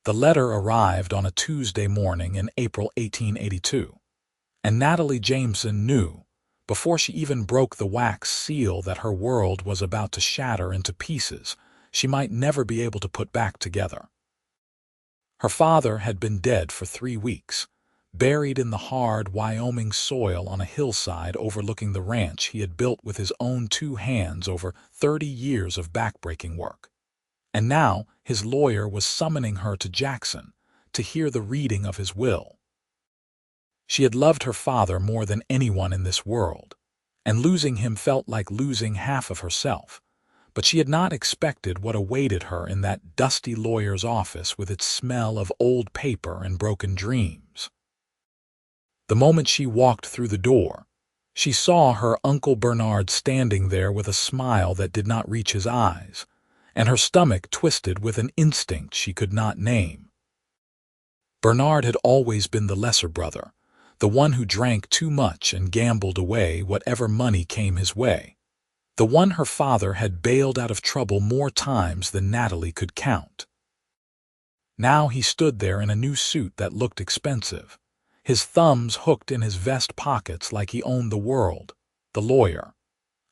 The letter arrived on a Tuesday morning in April 1882, and Natalie Jameson knew, before she even broke the wax seal, that her world was about to shatter into pieces she might never be able to put back together. Her father had been dead for 3 weeks, buried in the hard Wyoming soil on a hillside overlooking the ranch he had built with his own 2 hands over 30 years of backbreaking work. And now his lawyer was summoning her to Jackson to hear the reading of his will. She had loved her father more than anyone in this world, and losing him felt like losing half of herself. But she had not expected what awaited her in that dusty lawyer's office with its smell of old paper and broken dreams. The moment she walked through the door, she saw her Uncle Bernard standing there with a smile that did not reach his eyes, and her stomach twisted with an instinct she could not name. Bernard had always been the lesser brother, the one who drank too much and gambled away whatever money came his way, the one her father had bailed out of trouble more times than Natalie could count. Now he stood there in a new suit that looked expensive, his thumbs hooked in his vest pockets like he owned the world, the lawyer.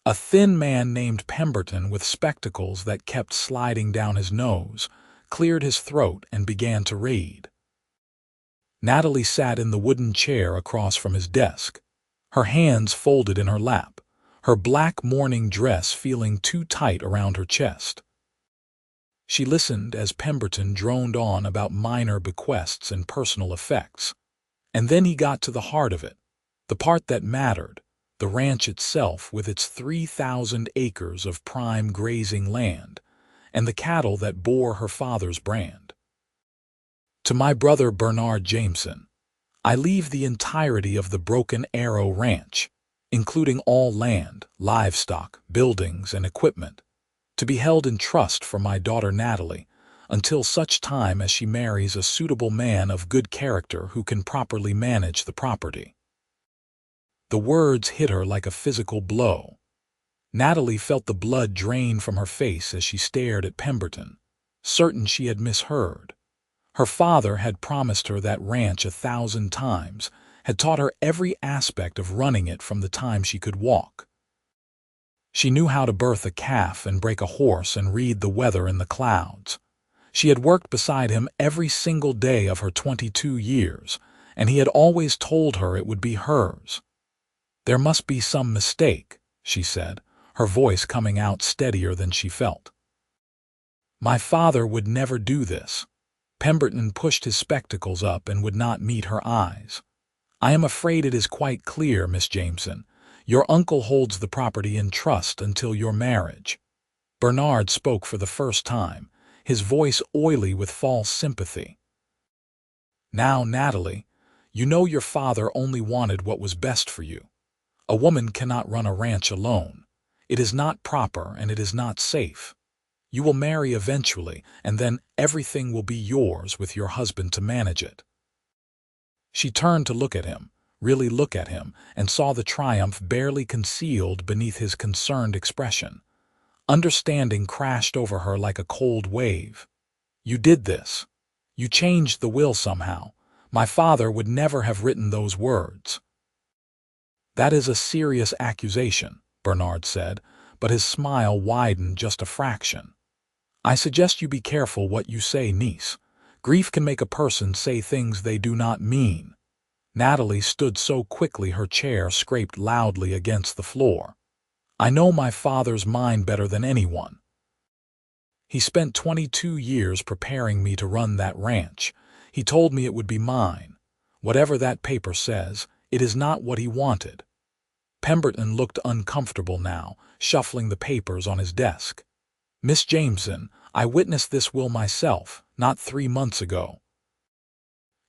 A thin man named Pemberton with spectacles that kept sliding down his nose cleared his throat and began to read. Natalie sat in the wooden chair across from his desk, her hands folded in her lap, her black morning dress feeling too tight around her chest. She listened as Pemberton droned on about minor bequests and personal effects, and then he got to the heart of it, the part that mattered, the ranch itself with its 3,000 acres of prime grazing land, and the cattle that bore her father's brand. To my brother Bernard Jameson, I leave the entirety of the Broken Arrow Ranch, including all land, livestock, buildings, and equipment, to be held in trust for my daughter Natalie until such time as she marries a suitable man of good character who can properly manage the property. The words hit her like a physical blow. Natalie felt the blood drain from her face as she stared at Pemberton, certain she had misheard. Her father had promised her that ranch 1,000 times, had taught her every aspect of running it from the time she could walk. She knew how to birth a calf and break a horse and read the weather in the clouds. She had worked beside him every single day of her 22 years, and he had always told her it would be hers. "There must be some mistake," she said, her voice coming out steadier than she felt. "My father would never do this." Pemberton pushed his spectacles up and would not meet her eyes. "I am afraid it is quite clear, Miss Jameson. Your uncle holds the property in trust until your marriage." Bernard spoke for the first time, his voice oily with false sympathy. "Now, Natalie, you know your father only wanted what was best for you. A woman cannot run a ranch alone. It is not proper and it is not safe. You will marry eventually, and then everything will be yours with your husband to manage it." She turned to look at him, really look at him, and saw the triumph barely concealed beneath his concerned expression. Understanding crashed over her like a cold wave. "You did this. You changed the will somehow. My father would never have written those words." "That is a serious accusation," Bernard said, but his smile widened just a fraction. "I suggest you be careful what you say, niece. Grief can make a person say things they do not mean." Natalie stood so quickly her chair scraped loudly against the floor. "I know my father's mind better than anyone. He spent 22 years preparing me to run that ranch. He told me it would be mine. Whatever that paper says, it is not what he wanted." Pemberton looked uncomfortable now, shuffling the papers on his desk. "Miss Jameson, I witnessed this will myself, not 3 months ago.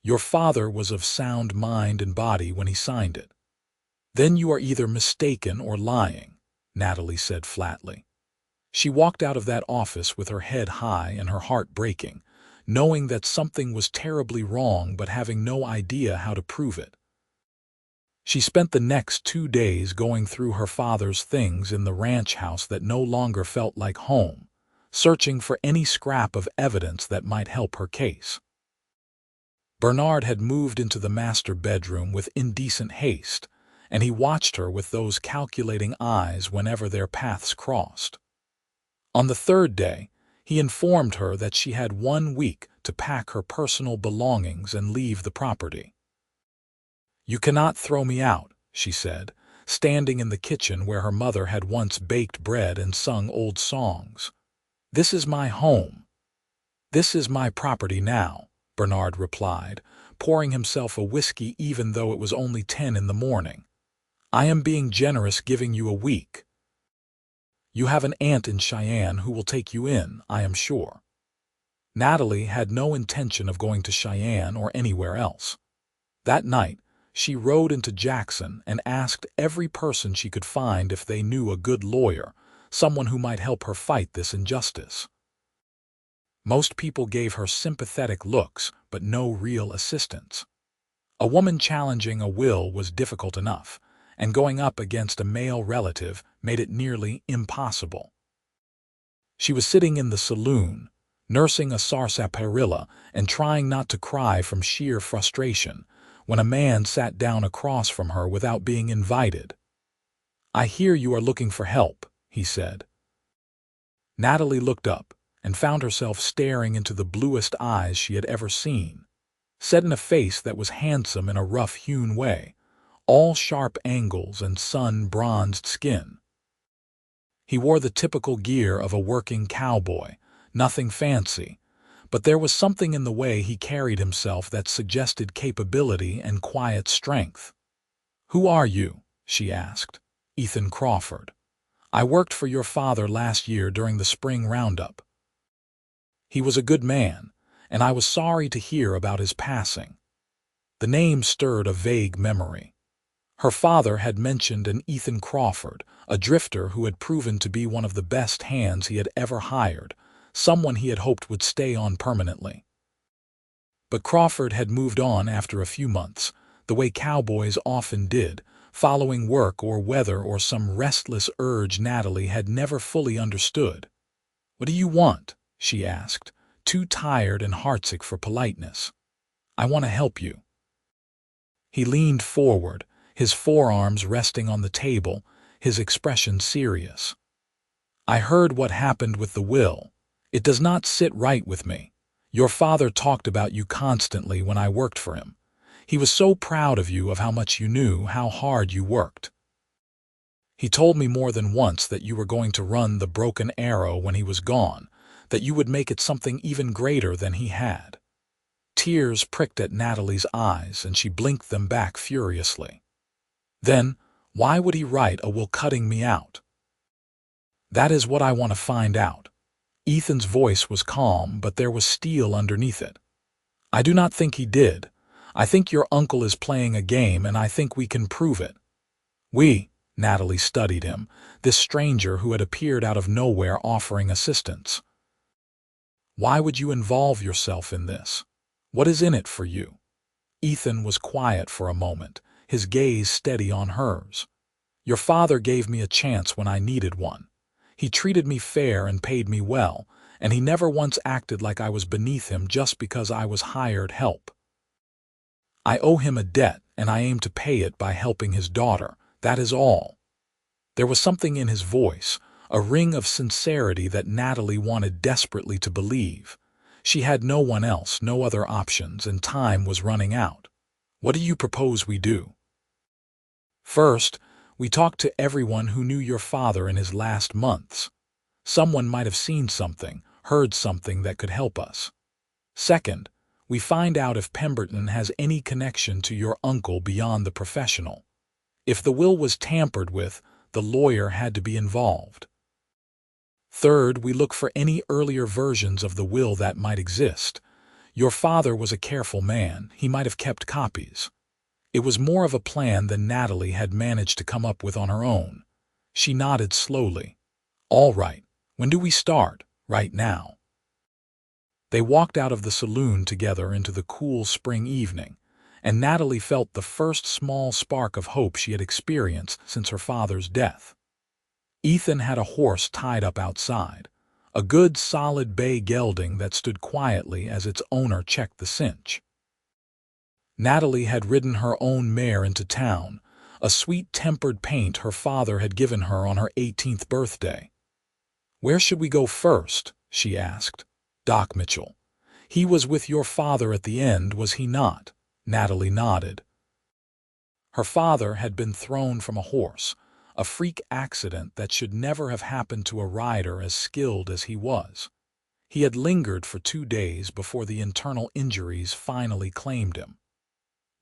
Your father was of sound mind and body when he signed it." "Then you are either mistaken or lying," Natalie said flatly. She walked out of that office with her head high and her heart breaking, knowing that something was terribly wrong but having no idea how to prove it. She spent the next 2 days going through her father's things in the ranch house that no longer felt like home, searching for any scrap of evidence that might help her case. Bernard had moved into the master bedroom with indecent haste, and he watched her with those calculating eyes whenever their paths crossed. On the third day, he informed her that she had 1 week to pack her personal belongings and leave the property. "You cannot throw me out," she said, standing in the kitchen where her mother had once baked bread and sung old songs. "This is my home. This is my property now," Bernard replied, pouring himself a whiskey even though it was only 10 in the morning. "I am being generous giving you a week. You have an aunt in Cheyenne who will take you in, I am sure." Natalie had no intention of going to Cheyenne or anywhere else. That night, she rode into Jackson and asked every person she could find if they knew a good lawyer, someone who might help her fight this injustice. Most people gave her sympathetic looks, but no real assistance. A woman challenging a will was difficult enough, and going up against a male relative made it nearly impossible. She was sitting in the saloon, nursing a sarsaparilla and trying not to cry from sheer frustration, when a man sat down across from her without being invited. "I hear you are looking for help," he said. Natalie looked up and found herself staring into the bluest eyes she had ever seen, set in a face that was handsome in a rough-hewn way, all sharp angles and sun-bronzed skin. He wore the typical gear of a working cowboy, nothing fancy, but there was something in the way he carried himself that suggested capability and quiet strength. "Who are you?" she asked. "Ethan Crawford. I worked for your father last year during the spring roundup. He was a good man, and I was sorry to hear about his passing." The name stirred a vague memory. Her father had mentioned an Ethan Crawford, a drifter who had proven to be one of the best hands he had ever hired, someone he had hoped would stay on permanently. But Crawford had moved on after a few months, the way cowboys often did, following work or weather or some restless urge Natalie had never fully understood. "What do you want?" she asked, too tired and heartsick for politeness. "I want to help you." He leaned forward, his forearms resting on the table, his expression serious. "I heard what happened with the will. It does not sit right with me. Your father talked about you constantly when I worked for him. He was so proud of you, of how much you knew, how hard you worked. He told me more than once that you were going to run the Broken Arrow when he was gone, that you would make it something even greater than he had." Tears pricked at Natalie's eyes, and she blinked them back furiously. "Then, why would he write a will cutting me out?" "That is what I want to find out." Ethan's voice was calm, but there was steel underneath it. "I do not think he did. I think your uncle is playing a game, and I think we can prove it." Natalie studied him, this stranger who had appeared out of nowhere offering assistance. "Why would you involve yourself in this? What is in it for you?" Ethan was quiet for a moment, his gaze steady on hers. "Your father gave me a chance when I needed one. He treated me fair and paid me well, and he never once acted like I was beneath him just because I was hired help. I owe him a debt, and I aim to pay it by helping his daughter, that is all." There was something in his voice, a ring of sincerity that Natalie wanted desperately to believe. She had no one else, no other options, and time was running out. "What do you propose we do?" "First, we talked to everyone who knew your father in his last months. Someone might have seen something, heard something that could help us. Second, we find out if Pemberton has any connection to your uncle beyond the professional. If the will was tampered with, the lawyer had to be involved. Third, we look for any earlier versions of the will that might exist. Your father was a careful man, he might have kept copies." It was more of a plan than Natalie had managed to come up with on her own. She nodded slowly. "All right. When do we start?" "Right now." They walked out of the saloon together into the cool spring evening, and Natalie felt the first small spark of hope she had experienced since her father's death. Ethan had a horse tied up outside, a good solid bay gelding that stood quietly as its owner checked the cinch. Natalie had ridden her own mare into town, a sweet-tempered paint her father had given her on her 18th birthday. "Where should we go first?" she asked. "Doc Mitchell. He was with your father at the end, was he not?" Natalie nodded. Her father had been thrown from a horse, a freak accident that should never have happened to a rider as skilled as he was. He had lingered for 2 days before the internal injuries finally claimed him.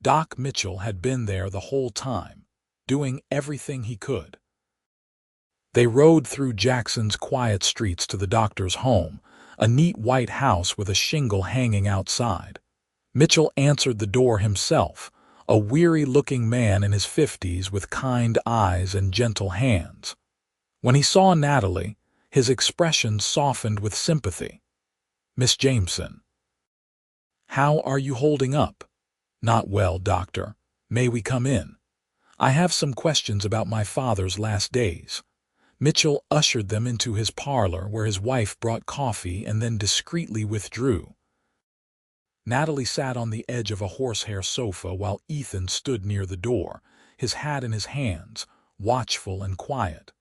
Doc Mitchell had been there the whole time, doing everything he could. They rode through Jackson's quiet streets to the doctor's home, a neat white house with a shingle hanging outside. Mitchell answered the door himself, a weary-looking man in his 50s with kind eyes and gentle hands. When he saw Natalie, his expression softened with sympathy. "Miss Jameson, how are you holding up?" "Not well, doctor. May we come in? I have some questions about my father's last days." Mitchell ushered them into his parlor where his wife brought coffee and then discreetly withdrew. Natalie sat on the edge of a horsehair sofa while Ethan stood near the door, his hat in his hands, watchful and quiet.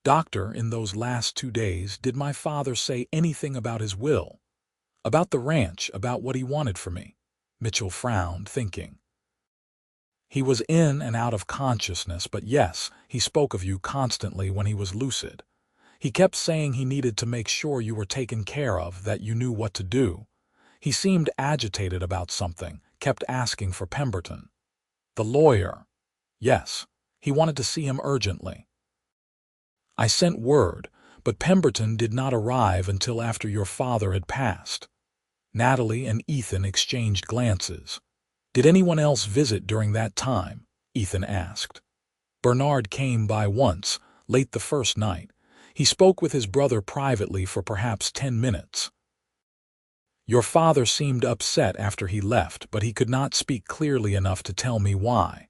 "Doctor, in those last 2 days, did my father say anything about his will? About the ranch, about what he wanted for me?" Mitchell frowned, thinking. "He was in and out of consciousness, but yes, he spoke of you constantly when he was lucid. He kept saying he needed to make sure you were taken care of, that you knew what to do. He seemed agitated about something, kept asking for Pemberton." "The lawyer?" "Yes, he wanted to see him urgently. I sent word, but Pemberton did not arrive until after your father had passed." Natalie and Ethan exchanged glances. "Did anyone else visit during that time?" Ethan asked. "Bernard came by once, late the first night. He spoke with his brother privately for perhaps 10 minutes. Your father seemed upset after he left, but he could not speak clearly enough to tell me why."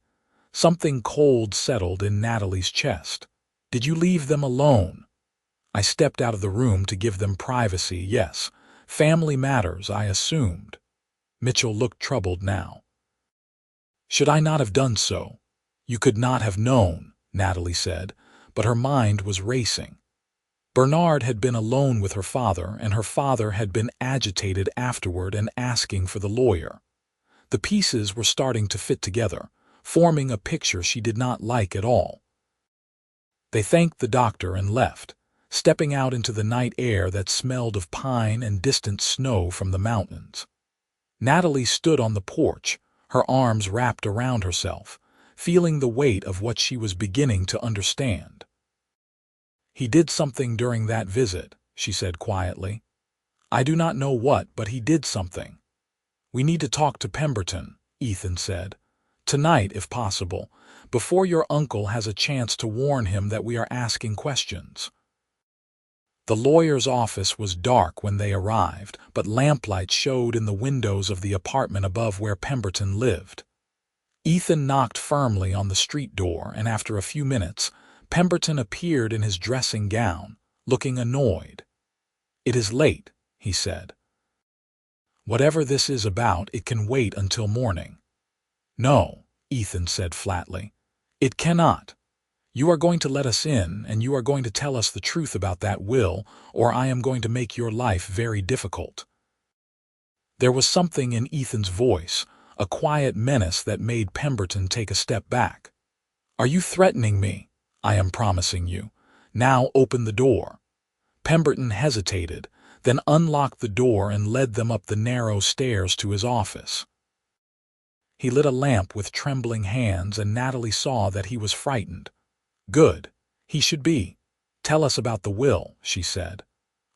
Something cold settled in Natalie's chest. "Did you leave them alone?" "I stepped out of the room to give them privacy, yes. Family matters, I assumed." Mitchell looked troubled now. "Should I not have done so?" "You could not have known," Natalie said, but her mind was racing. Bernard had been alone with her father, and her father had been agitated afterward and asking for the lawyer. The pieces were starting to fit together, forming a picture she did not like at all. They thanked the doctor and left, stepping out into the night air that smelled of pine and distant snow from the mountains. Natalie stood on the porch, her arms wrapped around herself, feeling the weight of what she was beginning to understand. "He did something during that visit," she said quietly. "I do not know what, but he did something." "We need to talk to Pemberton," Ethan said. "Tonight, if possible, before your uncle has a chance to warn him that we are asking questions." The lawyer's office was dark when they arrived, but lamplight showed in the windows of the apartment above where Pemberton lived. Ethan knocked firmly on the street door, and after a few minutes, Pemberton appeared in his dressing gown, looking annoyed. "It is late," he said. "Whatever this is about, it can wait until morning." "No," Ethan said flatly. "It cannot. You are going to let us in, and you are going to tell us the truth about that will, or I am going to make your life very difficult." There was something in Ethan's voice, a quiet menace that made Pemberton take a step back. "Are you threatening me?" "I am promising you. Now open the door." Pemberton hesitated, then unlocked the door and led them up the narrow stairs to his office. He lit a lamp with trembling hands, and Natalie saw that he was frightened. "Good. He should be. Tell us about the will," she said.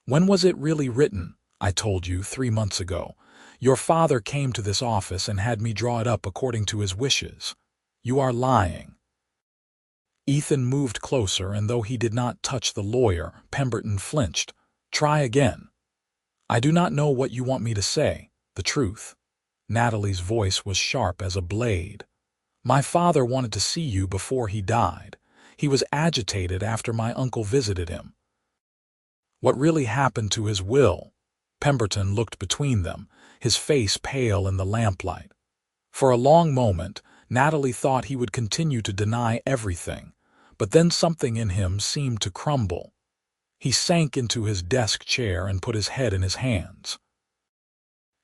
"When was it really written?" "I told you 3 months ago. Your father came to this office and had me draw it up according to his wishes." "You are lying." Ethan moved closer, and though he did not touch the lawyer, Pemberton flinched. "Try again." "I do not know what you want me to say. The truth." Natalie's voice was sharp as a blade. "My father wanted to see you before he died. He was agitated after my uncle visited him." "What really happened to his will?" Pemberton looked between them, his face pale in the lamplight. For a long moment, Natalie thought he would continue to deny everything, but then something in him seemed to crumble. He sank into his desk chair and put his head in his hands.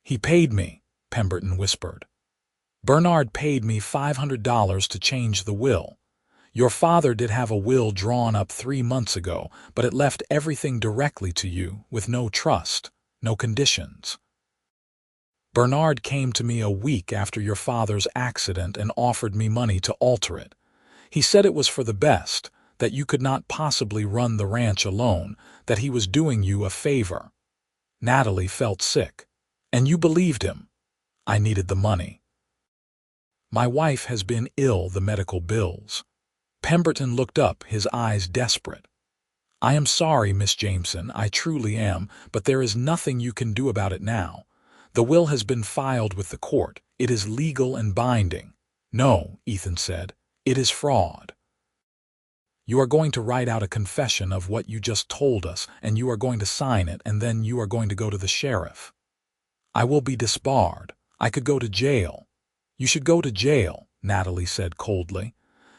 "He paid me," Pemberton whispered. "Bernard paid me $500 to change the will. Your father did have a will drawn up 3 months ago, but it left everything directly to you, with no trust, no conditions. Bernard came to me a week after your father's accident and offered me money to alter it. He said it was for the best, that you could not possibly run the ranch alone, that he was doing you a favor." Natalie felt sick. "And you believed him?" "I needed the money. My wife has been ill, the medical bills." Pemberton looked up, his eyes desperate. "I am sorry, Miss Jameson, I truly am, but there is nothing you can do about it now. The will has been filed with the court. It is legal and binding." "No," Ethan said, "it is fraud. You are going to write out a confession of what you just told us, and you are going to sign it, and then you are going to go to the sheriff." "I will be disbarred. I could go to jail." "You should go to jail," Natalie said coldly.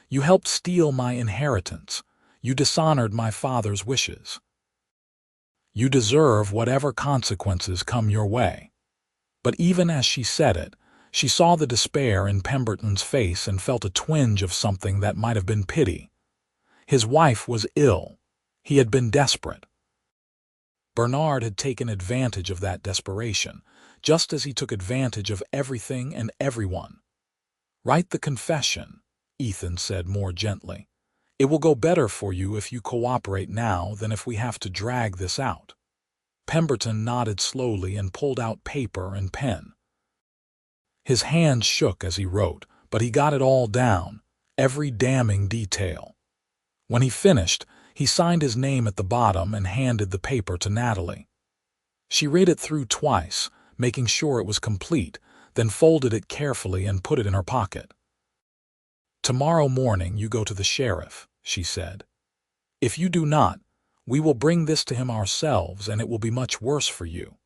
"You helped steal my inheritance. You dishonored my father's wishes. You deserve whatever consequences come your way." But even as she said it, she saw the despair in Pemberton's face and felt a twinge of something that might have been pity. His wife was ill. He had been desperate. Bernard had taken advantage of that desperation, just as he took advantage of everything and everyone. "Write the confession," Ethan said more gently. "It will go better for you if you cooperate now than if we have to drag this out." Pemberton nodded slowly and pulled out paper and pen. His hand shook as he wrote, but he got it all down, every damning detail. When he finished, he signed his name at the bottom and handed the paper to Natalie. She read it through twice, making sure it was complete, then folded it carefully and put it in her pocket. "Tomorrow morning you go to the sheriff," she said. "If you do not, we will bring this to him ourselves, and it will be much worse for you."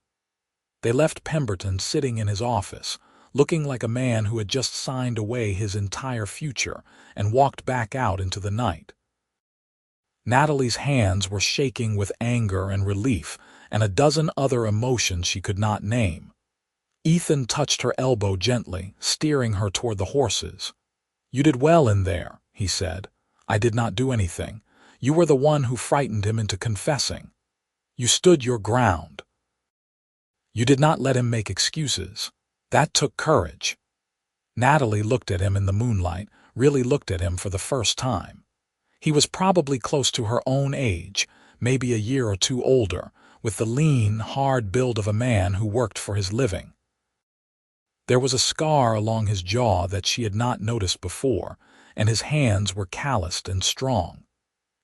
They left Pemberton sitting in his office, looking like a man who had just signed away his entire future, and walked back out into the night. Natalie's hands were shaking with anger and relief, and a dozen other emotions she could not name. Ethan touched her elbow gently, steering her toward the horses. "You did well in there," he said. "I did not do anything. You were the one who frightened him into confessing. You stood your ground. You did not let him make excuses. That took courage." Natalie looked at him in the moonlight, really looked at him for the first time. He was probably close to her own age, maybe a year or two older, with the lean, hard build of a man who worked for his living. There was a scar along his jaw that she had not noticed before, and his hands were calloused and strong.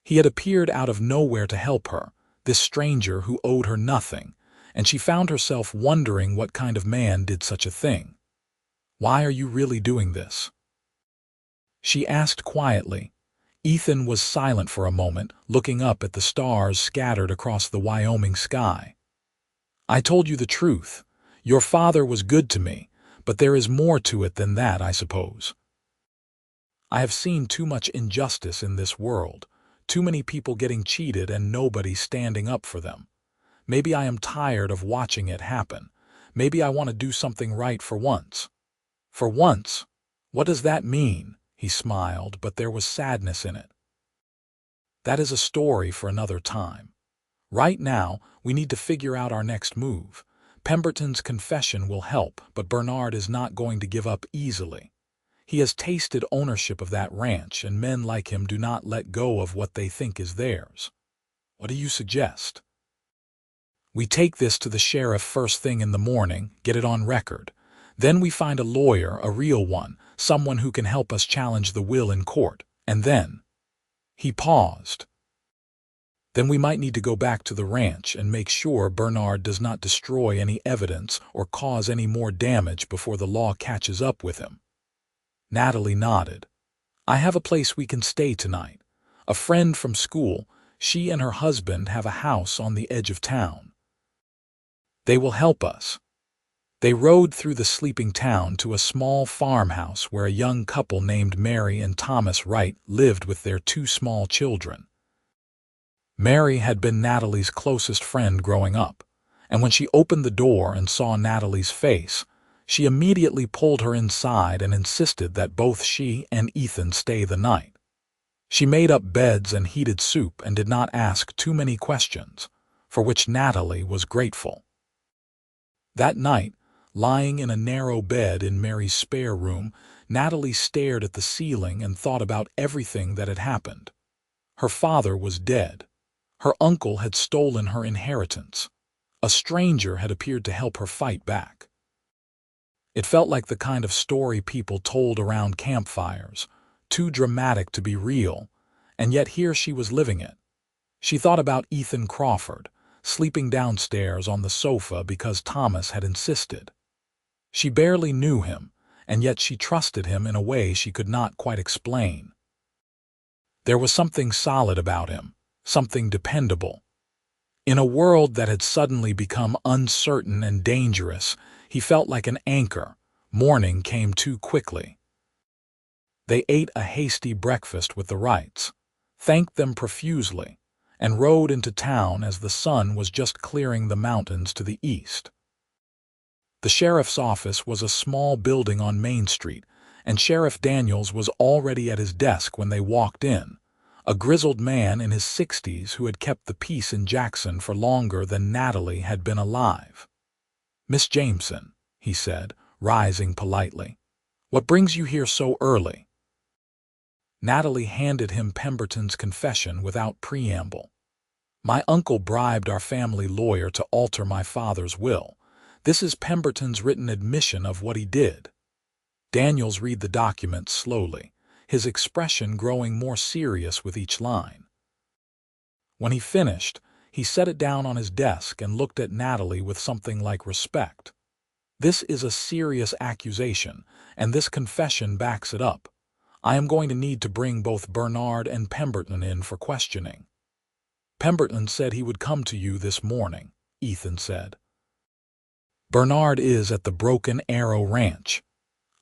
He had appeared out of nowhere to help her, this stranger who owed her nothing, and she found herself wondering what kind of man did such a thing. "Why are you really doing this?" she asked quietly. Ethan was silent for a moment, looking up at the stars scattered across the Wyoming sky. "I told you the truth. Your father was good to me, but there is more to it than that, I suppose. I have seen too much injustice in this world, too many people getting cheated and nobody standing up for them. Maybe I am tired of watching it happen. Maybe I want to do something right for once." "For once? What does that mean?" He smiled, but there was sadness in it. "That is a story for another time. Right now, we need to figure out our next move. Pemberton's confession will help, but Bernard is not going to give up easily. He has tasted ownership of that ranch, and men like him do not let go of what they think is theirs. What do you suggest?" "We take this to the sheriff first thing in the morning, get it on record. Then we find a lawyer, a real one, someone who can help us challenge the will in court, and then—" He paused. "Then we might need to go back to the ranch and make sure Bernard does not destroy any evidence or cause any more damage before the law catches up with him." Natalie nodded. "I have a place we can stay tonight. A friend from school, she and her husband have a house on the edge of town. They will help us." They rode through the sleeping town to a small farmhouse where a young couple named Mary and Thomas Wright lived with their two small children. Mary had been Natalie's closest friend growing up, and when she opened the door and saw Natalie's face, she immediately pulled her inside and insisted that both she and Ethan stay the night. She made up beds and heated soup and did not ask too many questions, for which Natalie was grateful. That night, lying in a narrow bed in Mary's spare room, Natalie stared at the ceiling and thought about everything that had happened. Her father was dead. Her uncle had stolen her inheritance. A stranger had appeared to help her fight back. It felt like the kind of story people told around campfires, too dramatic to be real, and yet here she was living it. She thought about Ethan Crawford, sleeping downstairs on the sofa because Thomas had insisted. She barely knew him, and yet she trusted him in a way she could not quite explain. There was something solid about him, something dependable. In a world that had suddenly become uncertain and dangerous, he felt like an anchor. Morning came too quickly. They ate a hasty breakfast with the Wrights, thanked them profusely, and rode into town as the sun was just clearing the mountains to the east. The sheriff's office was a small building on Main Street, and Sheriff Daniels was already at his desk when they walked in, a grizzled man in his 60s who had kept the peace in Jackson for longer than Natalie had been alive. "Miss Jameson," he said, rising politely, "what brings you here so early?" Natalie handed him Pemberton's confession without preamble. "My uncle bribed our family lawyer to alter my father's will. This is Pemberton's written admission of what he did." Daniels read the document slowly, his expression growing more serious with each line. When he finished, he set it down on his desk and looked at Natalie with something like respect. "This is a serious accusation, and this confession backs it up. I am going to need to bring both Bernard and Pemberton in for questioning." "Pemberton said he would come to you this morning," Ethan said. "Bernard is at the Broken Arrow Ranch.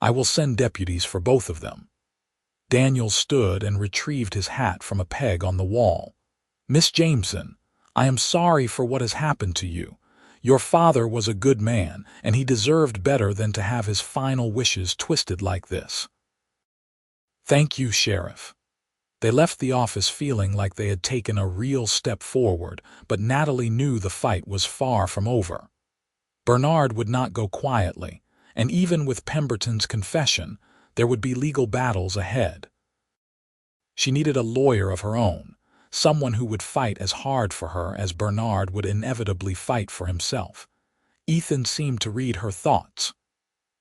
I will send deputies for both of them." Daniel stood and retrieved his hat from a peg on the wall. "Miss Jameson, I am sorry for what has happened to you. Your father was a good man, and he deserved better than to have his final wishes twisted like this." "Thank you, Sheriff." They left the office feeling like they had taken a real step forward, but Natalie knew the fight was far from over. Bernard would not go quietly, and even with Pemberton's confession, there would be legal battles ahead. She needed a lawyer of her own, someone who would fight as hard for her as Bernard would inevitably fight for himself. Ethan seemed to read her thoughts.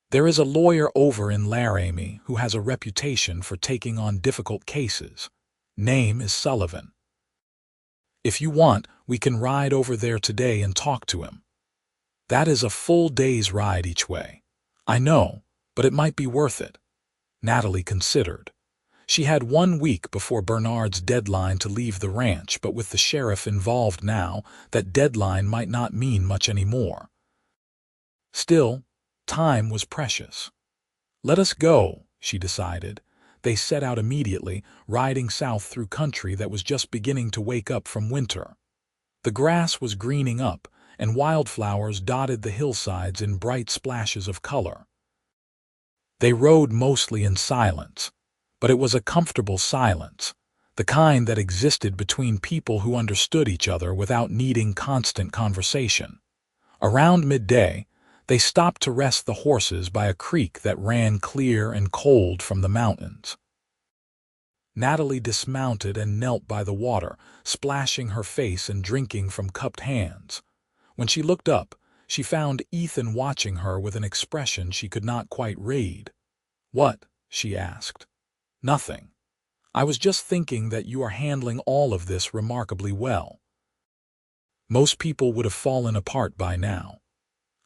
"There is a lawyer over in Laramie who has a reputation for taking on difficult cases. Name is Sullivan. If you want, we can ride over there today and talk to him." "That is a full day's ride each way." "I know, but it might be worth it." Natalie considered. She had 1 week before Bernard's deadline to leave the ranch, but with the sheriff involved now, that deadline might not mean much anymore. Still, time was precious. "Let us go," she decided. They set out immediately, riding south through country that was just beginning to wake up from winter. The grass was greening up, and wildflowers dotted the hillsides in bright splashes of color. They rode mostly in silence, but it was a comfortable silence, the kind that existed between people who understood each other without needing constant conversation. Around midday, they stopped to rest the horses by a creek that ran clear and cold from the mountains. Natalie dismounted and knelt by the water, splashing her face and drinking from cupped hands. When she looked up, she found Ethan watching her with an expression she could not quite read. "What?" she asked. "Nothing. I was just thinking that you are handling all of this remarkably well. Most people would have fallen apart by now.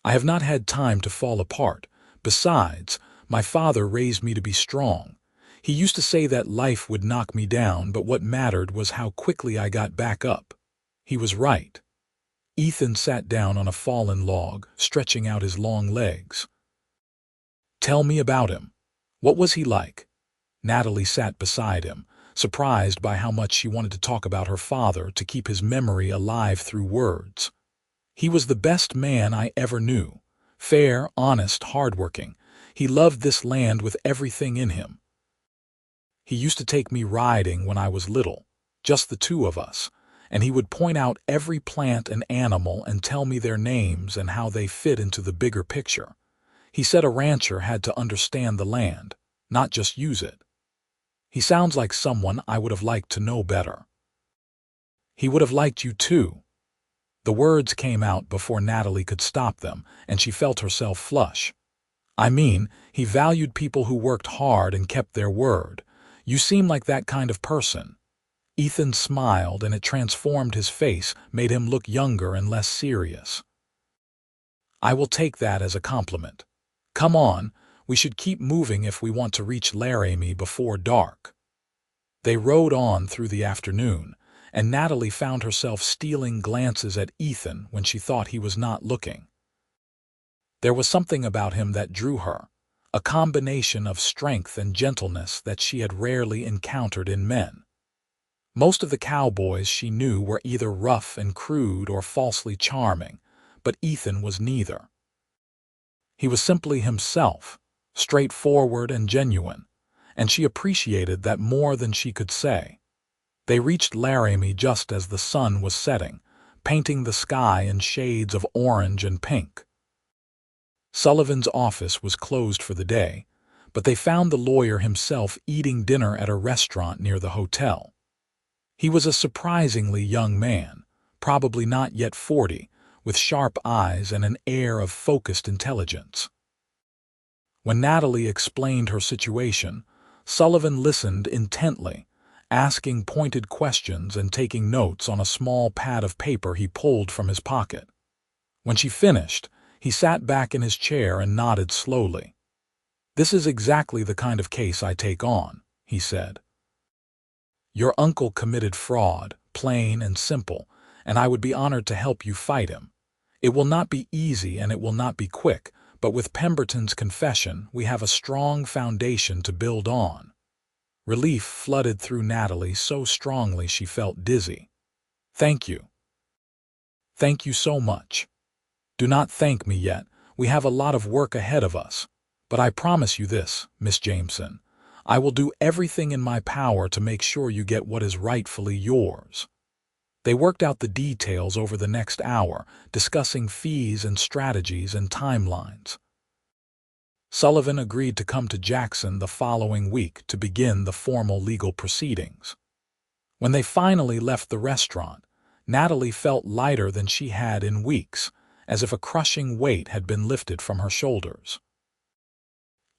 I have not had time to fall apart. Besides, my father raised me to be strong. He used to say that life would knock me down, but what mattered was how quickly I got back up. He was right." Ethan sat down on a fallen log, stretching out his long legs. "Tell me about him. What was he like?" Natalie sat beside him, surprised by how much she wanted to talk about her father to keep his memory alive through words. "He was the best man I ever knew. Fair, honest, hardworking. He loved this land with everything in him. He used to take me riding when I was little, just the two of us, and he would point out every plant and animal and tell me their names and how they fit into the bigger picture. He said a rancher had to understand the land, not just use it. He sounds like someone I would have liked to know better." "He would have liked you too." The words came out before Natalie could stop them, and she felt herself flush. "I mean, he valued people who worked hard and kept their word. You seem like that kind of person." Ethan smiled, and it transformed his face, made him look younger and less serious. "I will take that as a compliment. Come on, we should keep moving if we want to reach Laramie before dark." They rode on through the afternoon, and Natalie found herself stealing glances at Ethan when she thought he was not looking. There was something about him that drew her, a combination of strength and gentleness that she had rarely encountered in men. Most of the cowboys she knew were either rough and crude or falsely charming, but Ethan was neither. He was simply himself, straightforward and genuine, and she appreciated that more than she could say. They reached Laramie just as the sun was setting, painting the sky in shades of orange and pink. Sullivan's office was closed for the day, but they found the lawyer himself eating dinner at a restaurant near the hotel. He was a surprisingly young man, probably not yet 40, with sharp eyes and an air of focused intelligence. When Natalie explained her situation, Sullivan listened intently, asking pointed questions and taking notes on a small pad of paper he pulled from his pocket. When she finished, he sat back in his chair and nodded slowly. "This is exactly the kind of case I take on," he said. "Your uncle committed fraud, plain and simple, and I would be honored to help you fight him. It will not be easy and it will not be quick, but with Pemberton's confession, we have a strong foundation to build on." Relief flooded through Natalie so strongly she felt dizzy. "Thank you. Thank you so much. Do not thank me yet. We have a lot of work ahead of us. But I promise you this, Miss Jameson. I will do everything in my power to make sure you get what is rightfully yours." They worked out the details over the next hour, discussing fees and strategies and timelines. Sullivan agreed to come to Jackson the following week to begin the formal legal proceedings. When they finally left the restaurant, Natalie felt lighter than she had in weeks, as if a crushing weight had been lifted from her shoulders.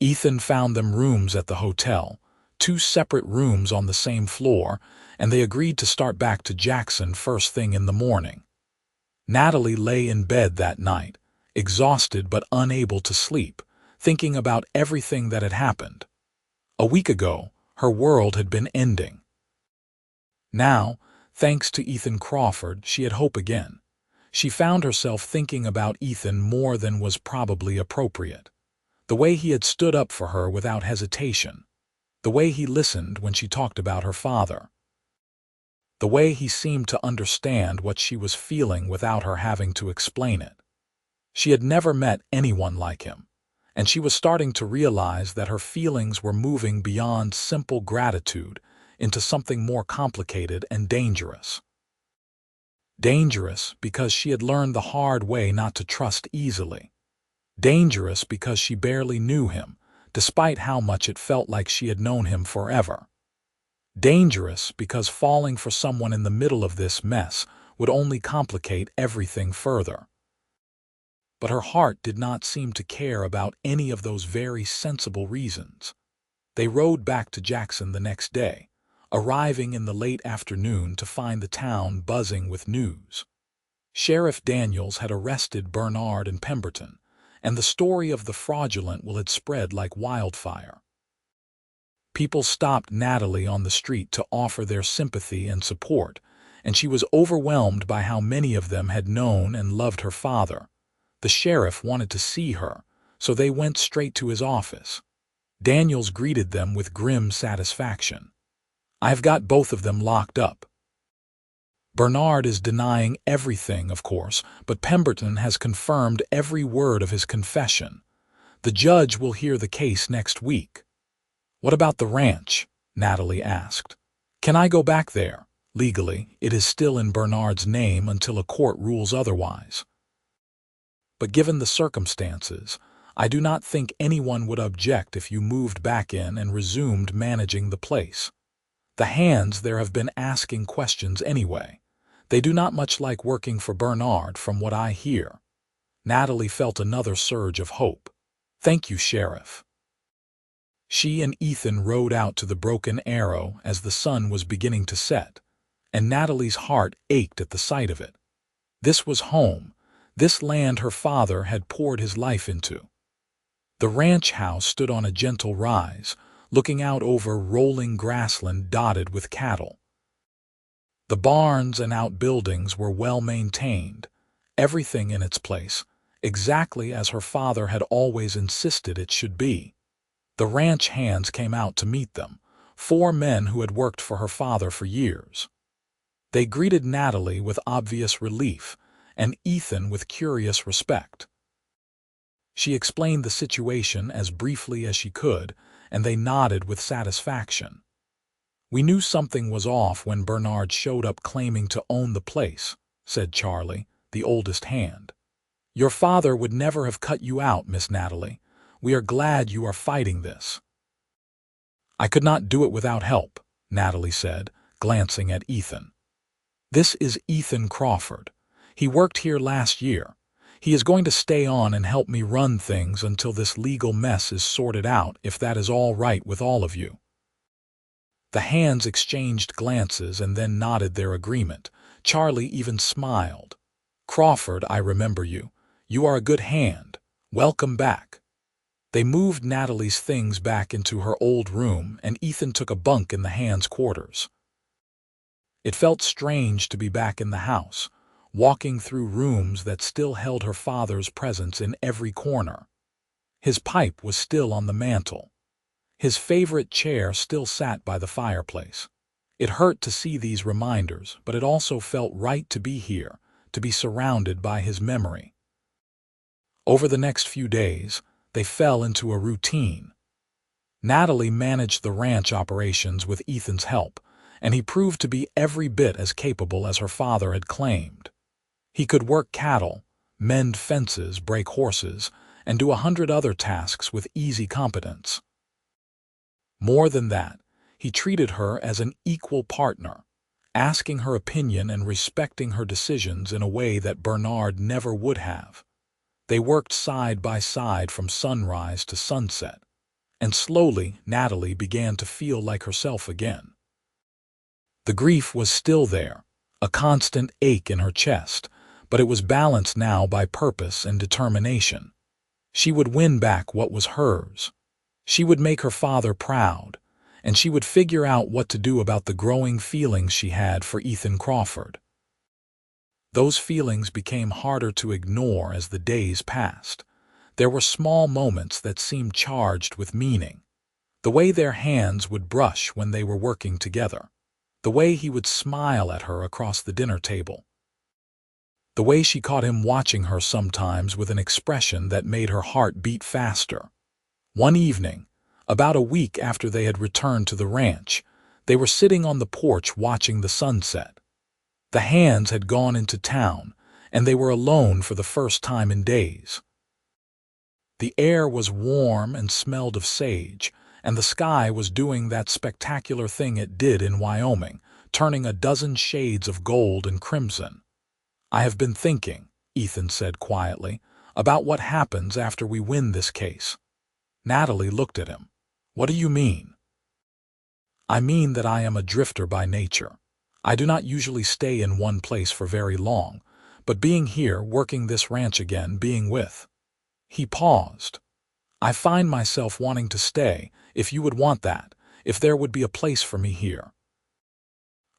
Ethan found them rooms at the hotel, 2 separate rooms on the same floor, and they agreed to start back to Jackson first thing in the morning. Natalie lay in bed that night, exhausted but unable to sleep, thinking about everything that had happened. A week ago, her world had been ending. Now, thanks to Ethan Crawford, she had hope again. She found herself thinking about Ethan more than was probably appropriate. The way he had stood up for her without hesitation. The way he listened when she talked about her father. The way he seemed to understand what she was feeling without her having to explain it. She had never met anyone like him, and she was starting to realize that her feelings were moving beyond simple gratitude into something more complicated and dangerous. Dangerous because she had learned the hard way not to trust easily. Dangerous because she barely knew him, despite how much it felt like she had known him forever. Dangerous because falling for someone in the middle of this mess would only complicate everything further. But her heart did not seem to care about any of those very sensible reasons. They rode back to Jackson the next day, arriving in the late afternoon to find the town buzzing with news. Sheriff Daniels had arrested Bernard and Pemberton, and the story of the fraudulent will had spread like wildfire. People stopped Natalie on the street to offer their sympathy and support, and she was overwhelmed by how many of them had known and loved her father. The sheriff wanted to see her, so they went straight to his office. Daniels greeted them with grim satisfaction. "I've got both of them locked up." Bernard is denying everything, of course, but Pemberton has confirmed every word of his confession. The judge will hear the case next week. "What about the ranch?" Natalie asked. "Can I go back there?" Legally, it is still in Bernard's name until a court rules otherwise. "But given the circumstances, I do not think anyone would object if you moved back in and resumed managing the place. The hands there have been asking questions anyway. They do not much like working for Bernard, from what I hear." Natalie felt another surge of hope. "Thank you, Sheriff." She and Ethan rode out to the Broken Arrow as the sun was beginning to set, and Natalie's heart ached at the sight of it. This was home, this land her father had poured his life into. The ranch house stood on a gentle rise, looking out over rolling grassland dotted with cattle. The barns and outbuildings were well maintained, everything in its place, exactly as her father had always insisted it should be. The ranch hands came out to meet them, 4 men who had worked for her father for years. They greeted Natalie with obvious relief, and Ethan with curious respect. She explained the situation as briefly as she could, and they nodded with satisfaction. "We knew something was off when Bernard showed up claiming to own the place," said Charlie, the oldest hand. "Your father would never have cut you out, Miss Natalie. We are glad you are fighting this." "I could not do it without help," Natalie said, glancing at Ethan. "This is Ethan Crawford. He worked here last year. He is going to stay on and help me run things until this legal mess is sorted out, if that is all right with all of you." The hands exchanged glances and then nodded their agreement. Charlie even smiled. "Crawford, I remember you. You are a good hand. Welcome back." They moved Natalie's things back into her old room, and Ethan took a bunk in the hands' quarters. It felt strange to be back in the house, walking through rooms that still held her father's presence in every corner. His pipe was still on the mantel. His favorite chair still sat by the fireplace. It hurt to see these reminders, but it also felt right to be here, to be surrounded by his memory. Over the next few days, they fell into a routine. Natalie managed the ranch operations with Ethan's help, and he proved to be every bit as capable as her father had claimed. He could work cattle, mend fences, break horses, and do 100 other tasks with easy competence. More than that, he treated her as an equal partner, asking her opinion and respecting her decisions in a way that Bernard never would have. They worked side by side from sunrise to sunset, and slowly Natalie began to feel like herself again. The grief was still there, a constant ache in her chest, but it was balanced now by purpose and determination. She would win back what was hers. She would make her father proud, and she would figure out what to do about the growing feelings she had for Ethan Crawford. Those feelings became harder to ignore as the days passed. There were small moments that seemed charged with meaning. The way their hands would brush when they were working together. The way he would smile at her across the dinner table. The way she caught him watching her sometimes with an expression that made her heart beat faster. One evening, about a week after they had returned to the ranch, they were sitting on the porch watching the sunset. The hands had gone into town, and they were alone for the first time in days. The air was warm and smelled of sage, and the sky was doing that spectacular thing it did in Wyoming, turning a dozen shades of gold and crimson. "I have been thinking," Ethan said quietly, "about what happens after we win this case." Natalie looked at him. "What do you mean?" "I mean that I am a drifter by nature. I do not usually stay in one place for very long, but being here, working this ranch again, being with—" He paused. "I find myself wanting to stay, if you would want that, if there would be a place for me here."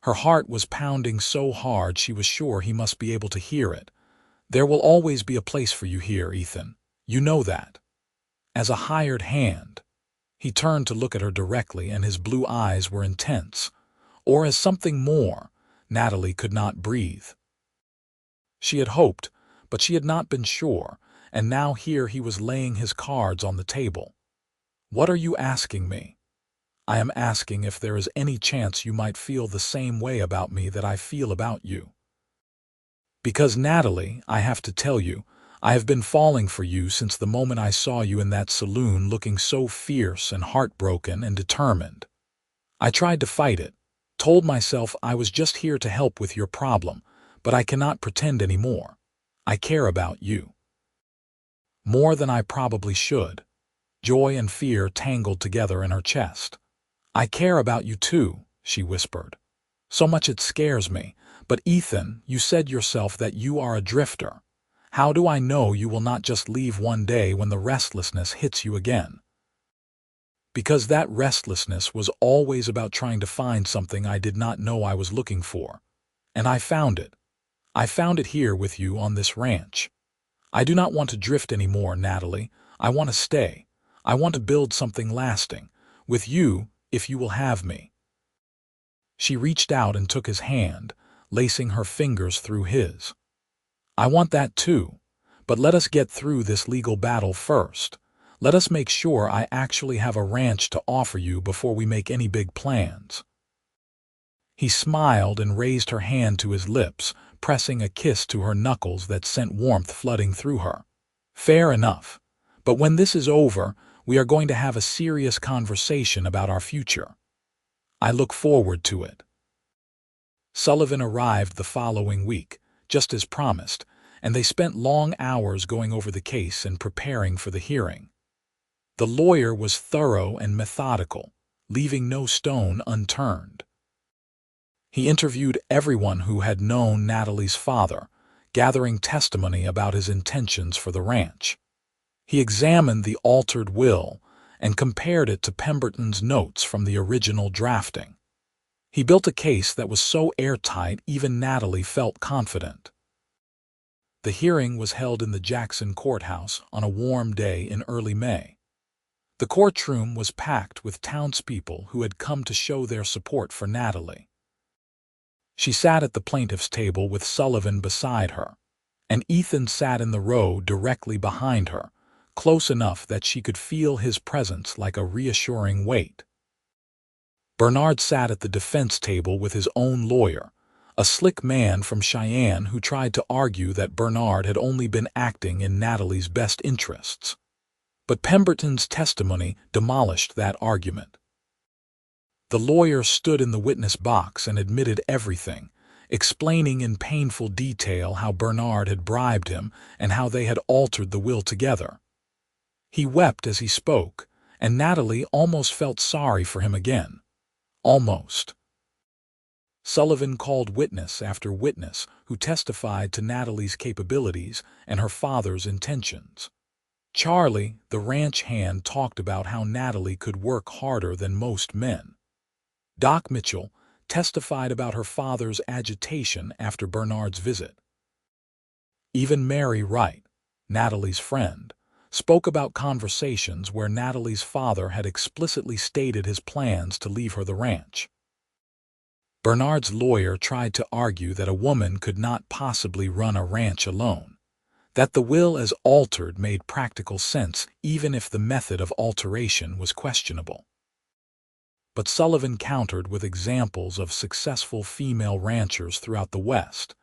Her heart was pounding so hard she was sure he must be able to hear it. "There will always be a place for you here, Ethan. You know that. As a hired hand." He turned to look at her directly, and his blue eyes were intense. Or as something more. Natalie could not breathe. She had hoped, but she had not been sure, and now here he was laying his cards on the table. "What are you asking me?" "I am asking if there is any chance you might feel the same way about me that I feel about you. Because, Natalie, I have to tell you, I have been falling for you since the moment I saw you in that saloon looking so fierce and heartbroken and determined. I tried to fight it, told myself I was just here to help with your problem, but I cannot pretend anymore. I care about you. More than I probably should." Joy and fear tangled together in her chest. "I care about you too," she whispered. "So much it scares me. But Ethan, you said yourself that you are a drifter. How do I know you will not just leave one day when the restlessness hits you again?" "Because that restlessness was always about trying to find something I did not know I was looking for. And I found it. I found it here with you on this ranch. I do not want to drift anymore, Natalie. I want to stay. I want to build something lasting. With you, if you will have me." She reached out and took his hand, lacing her fingers through his. "I want that too. But let us get through this legal battle first. Let us make sure I actually have a ranch to offer you before we make any big plans." He smiled and raised her hand to his lips, pressing a kiss to her knuckles that sent warmth flooding through her. "Fair enough. But when this is over, we are going to have a serious conversation about our future. I look forward to it." Sullivan arrived the following week, just as promised, and they spent long hours going over the case and preparing for the hearing. The lawyer was thorough and methodical, leaving no stone unturned. He interviewed everyone who had known Natalie's father, gathering testimony about his intentions for the ranch. He examined the altered will and compared it to Pemberton's notes from the original drafting. He built a case that was so airtight even Natalie felt confident. The hearing was held in the Jackson courthouse on a warm day in early May. The courtroom was packed with townspeople who had come to show their support for Natalie. She sat at the plaintiff's table with Sullivan beside her, and Ethan sat in the row directly behind her, close enough that she could feel his presence like a reassuring weight. Bernard sat at the defense table with his own lawyer, a slick man from Cheyenne who tried to argue that Bernard had only been acting in Natalie's best interests. But Pemberton's testimony demolished that argument. The lawyer stood in the witness box and admitted everything, explaining in painful detail how Bernard had bribed him and how they had altered the will together. He wept as he spoke, and Natalie almost felt sorry for him again. Almost. Sullivan called witness after witness who testified to Natalie's capabilities and her father's intentions. Charlie, the ranch hand, talked about how Natalie could work harder than most men. Doc Mitchell testified about her father's agitation after Bernard's visit. Even Mary Wright, Natalie's friend, spoke about conversations where Natalie's father had explicitly stated his plans to leave her the ranch. Bernard's lawyer tried to argue that a woman could not possibly run a ranch alone, that the will as altered made practical sense even if the method of alteration was questionable. But Sullivan countered with examples of successful female ranchers throughout the West,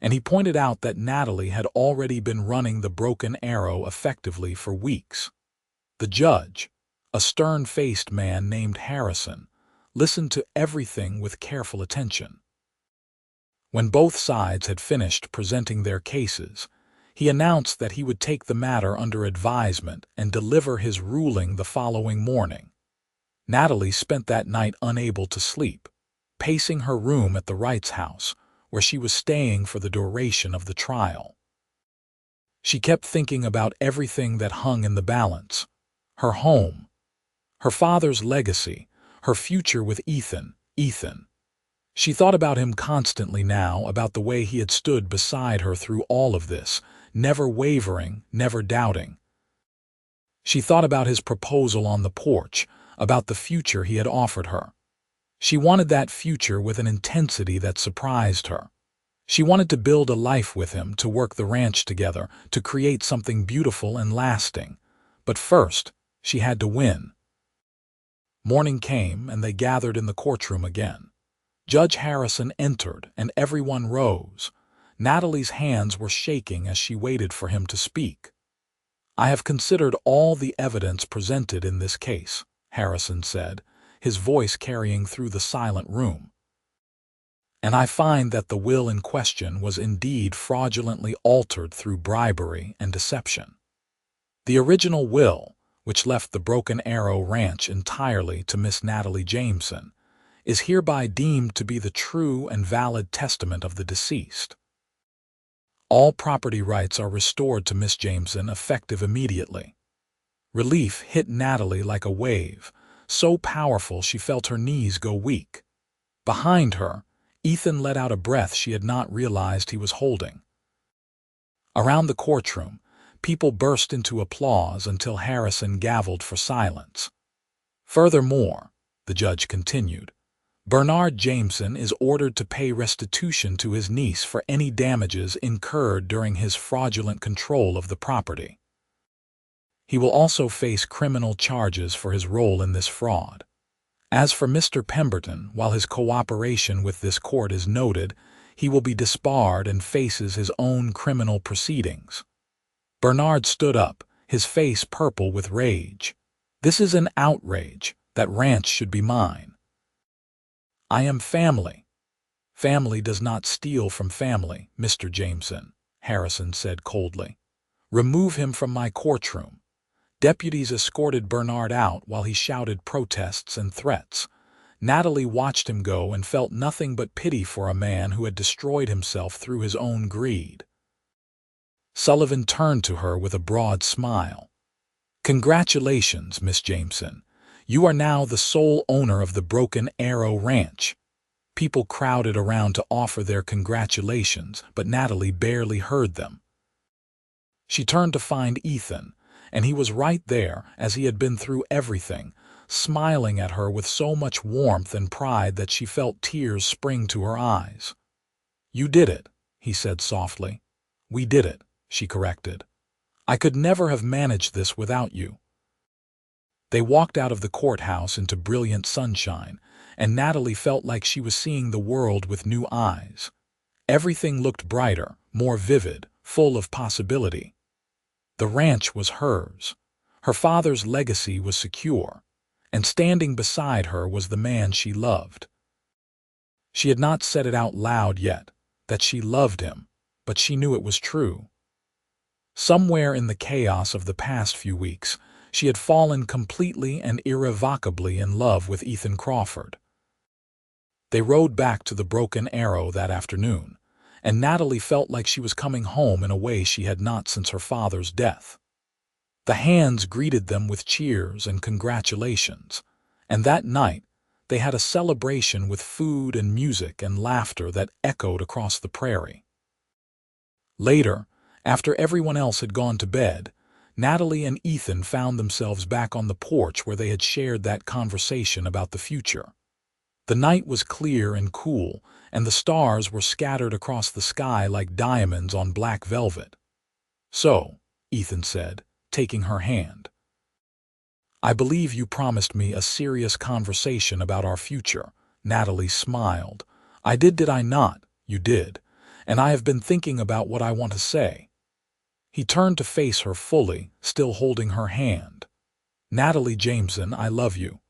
and he pointed out that Natalie had already been running the Broken Arrow effectively for weeks. The judge, a stern-faced man named Harrison, listened to everything with careful attention. When both sides had finished presenting their cases, he announced that he would take the matter under advisement and deliver his ruling the following morning. Natalie spent that night unable to sleep, pacing her room at the Wrights' house, where she was staying for the duration of the trial. She kept thinking about everything that hung in the balance: her home, her father's legacy, her future with Ethan. She thought about him constantly now, about the way he had stood beside her through all of this, never wavering, never doubting. She thought about his proposal on the porch, about the future he had offered her. She wanted that future with an intensity that surprised her. She wanted to build a life with him, to work the ranch together, to create something beautiful and lasting. But first, she had to win. Morning came, and they gathered in the courtroom again. Judge Harrison entered, and everyone rose. Natalie's hands were shaking as she waited for him to speak. "I have considered all the evidence presented in this case," Harrison said, his voice carrying through the silent room. "And I find that the will in question was indeed fraudulently altered through bribery and deception. The original will, which left the Broken Arrow Ranch entirely to Miss Natalie Jameson, is hereby deemed to be the true and valid testament of the deceased. All property rights are restored to Miss Jameson effective immediately." Relief hit Natalie like a wave, so powerful she felt her knees go weak. Behind her, Ethan let out a breath she had not realized he was holding. Around the courtroom, people burst into applause until Harrison gavelled for silence. "Furthermore," the judge continued, "Bernard Jameson is ordered to pay restitution to his niece for any damages incurred during his fraudulent control of the property. He will also face criminal charges for his role in this fraud. As for Mr. Pemberton, while his cooperation with this court is noted, he will be disbarred and faces his own criminal proceedings." Bernard stood up, his face purple with rage. "This is an outrage. That ranch should be mine. I am family." "Family does not steal from family, Mr. Jameson," Harrison said coldly. "Remove him from my courtroom." Deputies escorted Bernard out while he shouted protests and threats. Natalie watched him go and felt nothing but pity for a man who had destroyed himself through his own greed. Sullivan turned to her with a broad smile. "Congratulations, Miss Jameson. You are now the sole owner of the Broken Arrow Ranch." People crowded around to offer their congratulations, but Natalie barely heard them. She turned to find Ethan, and he was right there, as he had been through everything, smiling at her with so much warmth and pride that she felt tears spring to her eyes. "You did it," he said softly. "We did it," she corrected. "I could never have managed this without you." They walked out of the courthouse into brilliant sunshine, and Natalie felt like she was seeing the world with new eyes. Everything looked brighter, more vivid, full of possibility. The ranch was hers. Her father's legacy was secure, and standing beside her was the man she loved. She had not said it out loud yet, that she loved him, but she knew it was true. Somewhere in the chaos of the past few weeks, she had fallen completely and irrevocably in love with Ethan Crawford. They rode back to the Broken Arrow that afternoon, and Natalie felt like she was coming home in a way she had not since her father's death. The hands greeted them with cheers and congratulations, and that night they had a celebration with food and music and laughter that echoed across the prairie. Later, after everyone else had gone to bed, Natalie and Ethan found themselves back on the porch where they had shared that conversation about the future. The night was clear and cool, and the stars were scattered across the sky like diamonds on black velvet. "So," Ethan said, taking her hand, "I believe you promised me a serious conversation about our future." Natalie smiled. "I did I not?" "You did, and I have been thinking about what I want to say." He turned to face her fully, still holding her hand. "Natalie Jameson, I love you.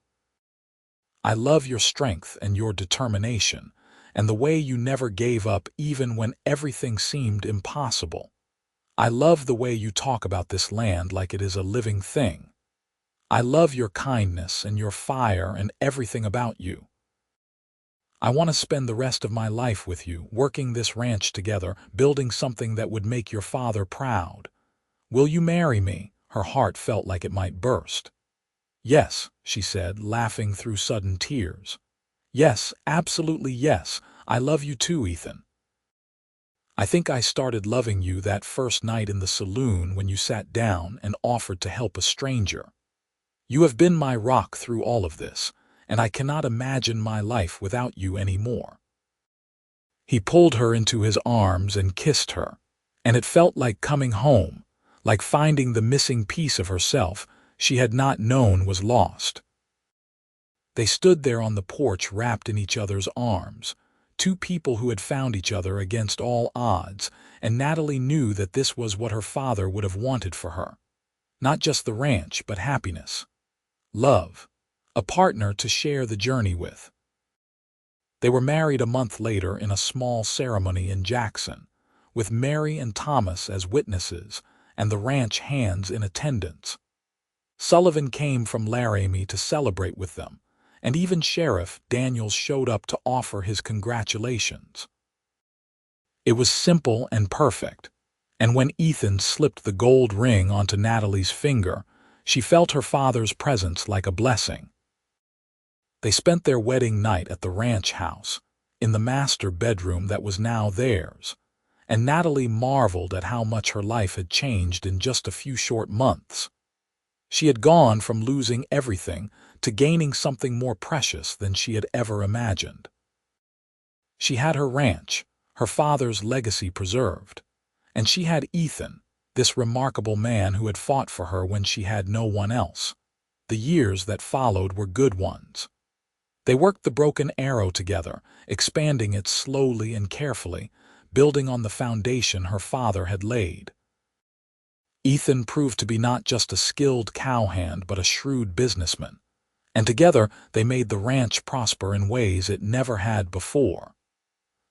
I love your strength and your determination, and the way you never gave up even when everything seemed impossible. I love the way you talk about this land like it is a living thing. I love your kindness and your fire and everything about you. I want to spend the rest of my life with you, working this ranch together, building something that would make your father proud. Will you marry me?" Her heart felt like it might burst. "Yes," she said, laughing through sudden tears. Yes, absolutely yes. I love you too, Ethan. I think I started loving you that first night in the saloon when you sat down and offered to help a stranger. You have been my rock through all of this, and I cannot imagine my life without you anymore. He pulled her into his arms and kissed her, and it felt like coming home, like finding the missing piece of herself she had not known was lost. They stood there on the porch wrapped in each other's arms, two people who had found each other against all odds, and Natalie knew that this was what her father would have wanted for her. Not just the ranch, but happiness. Love. A partner to share the journey with. They were married a month later in a small ceremony in Jackson, with Mary and Thomas as witnesses and the ranch hands in attendance. Sullivan came from Laramie to celebrate with them, and even Sheriff Daniels showed up to offer his congratulations. It was simple and perfect, and when Ethan slipped the gold ring onto Natalie's finger, she felt her father's presence like a blessing. They spent their wedding night at the ranch house, in the master bedroom that was now theirs, and Natalie marveled at how much her life had changed in just a few short months. She had gone from losing everything to gaining something more precious than she had ever imagined. She had her ranch, her father's legacy preserved, and she had Ethan, this remarkable man who had fought for her when she had no one else. The years that followed were good ones. They worked the Broken Arrow together, expanding it slowly and carefully, building on the foundation her father had laid. Ethan proved to be not just a skilled cowhand but a shrewd businessman, and together they made the ranch prosper in ways it never had before.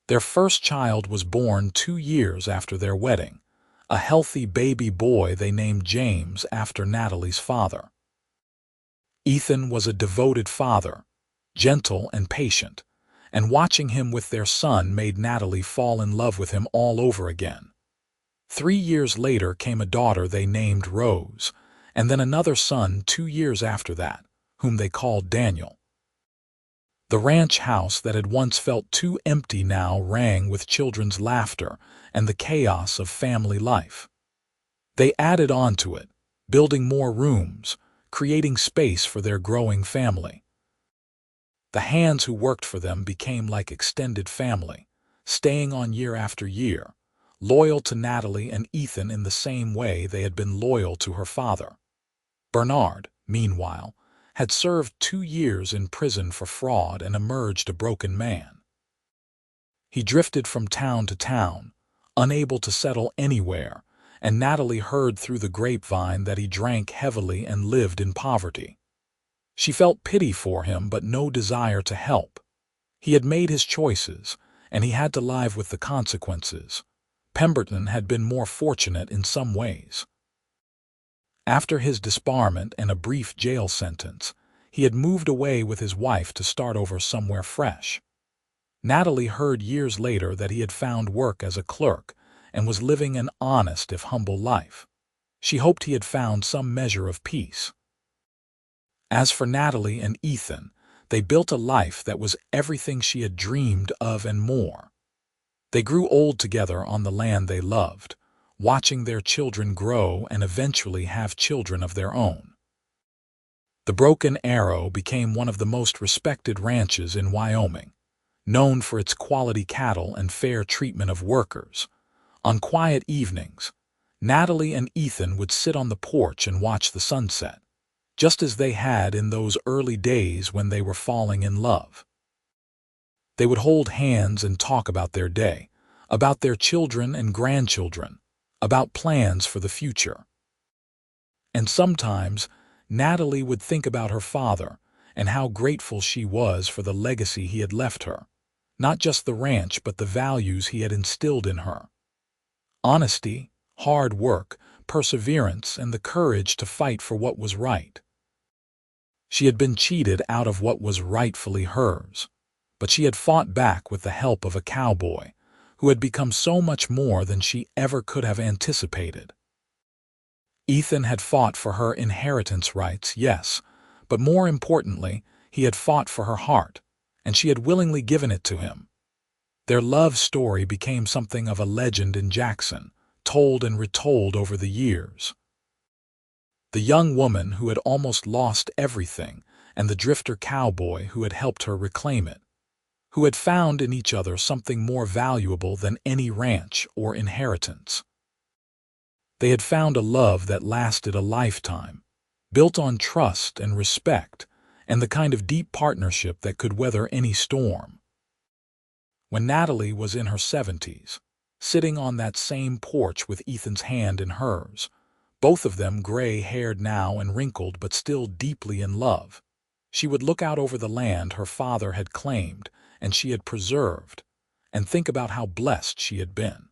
Their first child was born 2 years after their wedding, a healthy baby boy they named James after Natalie's father. Ethan was a devoted father, gentle and patient, and watching him with their son made Natalie fall in love with him all over again. 3 years later came a daughter they named Rose, and then another son 2 years after that, whom they called Daniel. The ranch house that had once felt too empty now rang with children's laughter and the chaos of family life. They added on to it, building more rooms, creating space for their growing family. The hands who worked for them became like extended family, staying on year after year, loyal to Natalie and Ethan in the same way they had been loyal to her father. Bernard, meanwhile, had served 2 years in prison for fraud and emerged a broken man. He drifted from town to town, unable to settle anywhere, and Natalie heard through the grapevine that he drank heavily and lived in poverty. She felt pity for him but no desire to help. He had made his choices, and he had to live with the consequences. Pemberton had been more fortunate in some ways. After his disbarment and a brief jail sentence, he had moved away with his wife to start over somewhere fresh. Natalie heard years later that he had found work as a clerk and was living an honest if humble life. She hoped he had found some measure of peace. As for Natalie and Ethan, they built a life that was everything she had dreamed of and more. They grew old together on the land they loved, watching their children grow and eventually have children of their own. The Broken Arrow became one of the most respected ranches in Wyoming, known for its quality cattle and fair treatment of workers. On quiet evenings, Natalie and Ethan would sit on the porch and watch the sunset, just as they had in those early days when they were falling in love. They would hold hands and talk about their day, about their children and grandchildren, about plans for the future. And sometimes, Natalie would think about her father and how grateful she was for the legacy he had left her, not just the ranch but the values he had instilled in her. Honesty, hard work, perseverance, and the courage to fight for what was right. She had been cheated out of what was rightfully hers, but she had fought back with the help of a cowboy who had become so much more than she ever could have anticipated. Ethan had fought for her inheritance rights, yes, but more importantly, he had fought for her heart, and she had willingly given it to him. Their love story became something of a legend in Jackson, told and retold over the years. The young woman who had almost lost everything, and the drifter cowboy who had helped her reclaim it, who had found in each other something more valuable than any ranch or inheritance. They had found a love that lasted a lifetime, built on trust and respect, and the kind of deep partnership that could weather any storm. When Natalie was in her 70s, sitting on that same porch with Ethan's hand in hers, both of them gray-haired now and wrinkled but still deeply in love, she would look out over the land her father had claimed and she had preserved, and think about how blessed she had been.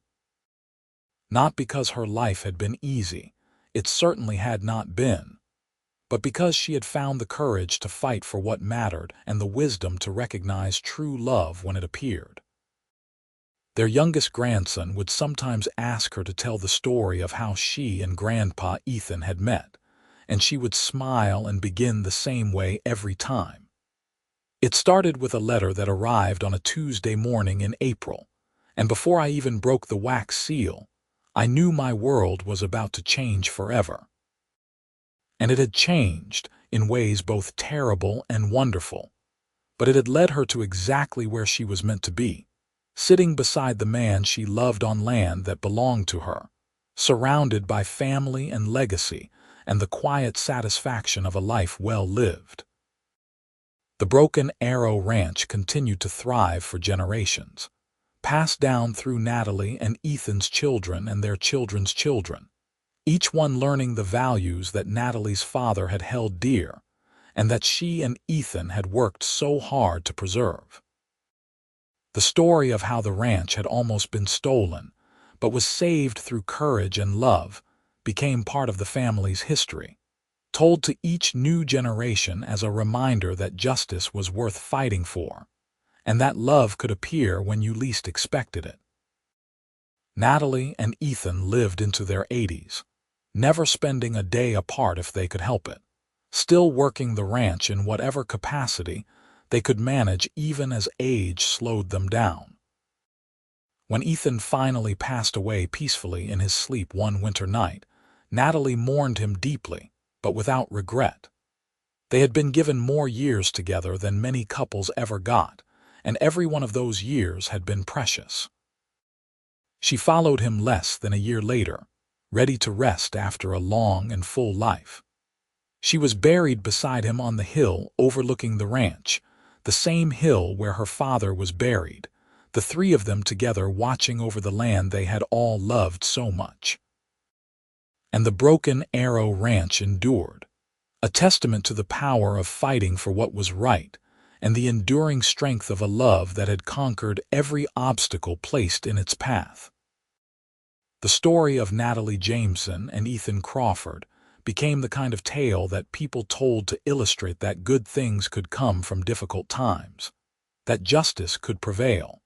Not because her life had been easy, it certainly had not been, but because she had found the courage to fight for what mattered and the wisdom to recognize true love when it appeared. Their youngest grandson would sometimes ask her to tell the story of how she and Grandpa Ethan had met, and she would smile and begin the same way every time. It started with a letter that arrived on a Tuesday morning in April, and before I even broke the wax seal, I knew my world was about to change forever. And it had changed in ways both terrible and wonderful, but it had led her to exactly where she was meant to be, sitting beside the man she loved on land that belonged to her, surrounded by family and legacy and the quiet satisfaction of a life well lived. The Broken Arrow Ranch continued to thrive for generations, passed down through Natalie and Ethan's children and their children's children, each one learning the values that Natalie's father had held dear and that she and Ethan had worked so hard to preserve. The story of how the ranch had almost been stolen, but was saved through courage and love, became part of the family's history, told to each new generation as a reminder that justice was worth fighting for, and that love could appear when you least expected it. Natalie and Ethan lived into their 80s, never spending a day apart if they could help it, still working the ranch in whatever capacity they could manage even as age slowed them down. When Ethan finally passed away peacefully in his sleep one winter night, Natalie mourned him deeply, but without regret. They had been given more years together than many couples ever got, and every one of those years had been precious. She followed him less than a year later, ready to rest after a long and full life. She was buried beside him on the hill overlooking the ranch, the same hill where her father was buried, the three of them together watching over the land they had all loved so much. And the Broken Arrow Ranch endured, a testament to the power of fighting for what was right and the enduring strength of a love that had conquered every obstacle placed in its path. The story of Natalie Jameson and Ethan Crawford became the kind of tale that people told to illustrate that good things could come from difficult times, that justice could prevail,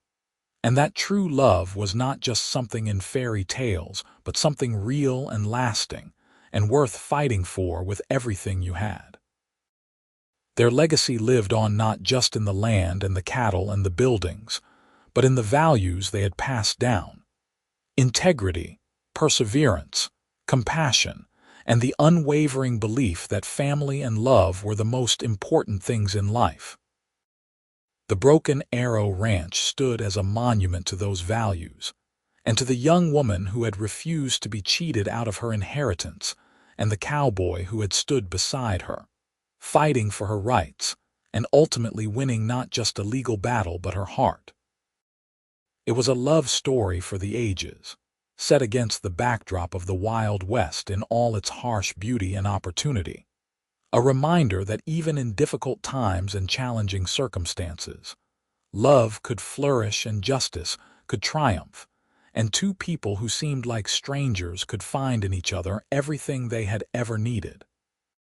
and that true love was not just something in fairy tales, but something real and lasting, and worth fighting for with everything you had. Their legacy lived on not just in the land and the cattle and the buildings, but in the values they had passed down: integrity, perseverance, compassion, and the unwavering belief that family and love were the most important things in life. The Broken Arrow Ranch stood as a monument to those values, and to the young woman who had refused to be cheated out of her inheritance, and the cowboy who had stood beside her, fighting for her rights, and ultimately winning not just a legal battle but her heart. It was a love story for the ages, set against the backdrop of the Wild West in all its harsh beauty and opportunity. A reminder that even in difficult times and challenging circumstances, love could flourish and justice could triumph, and two people who seemed like strangers could find in each other everything they had ever needed.